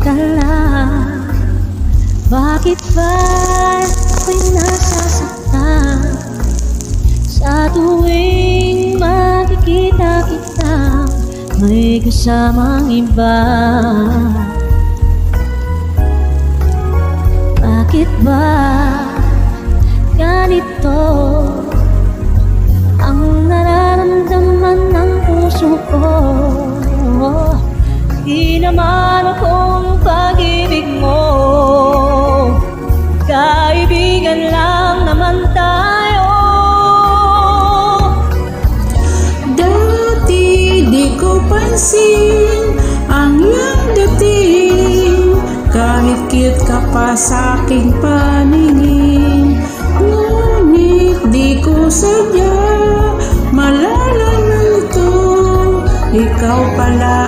dala. Bakit ba ako'y nasasaktan sa tuwing makikita kita may kasamang iba? Bakit ba ganito ang nararamdaman ng puso ko? Di naman akong pag-ibig mo, kaibigan lang naman tayo. Dati di ko pansin ang iyong dating, kahit cute ka pa sa aking paningin. Ngunit di ko sadya malalaman ito, ikaw pala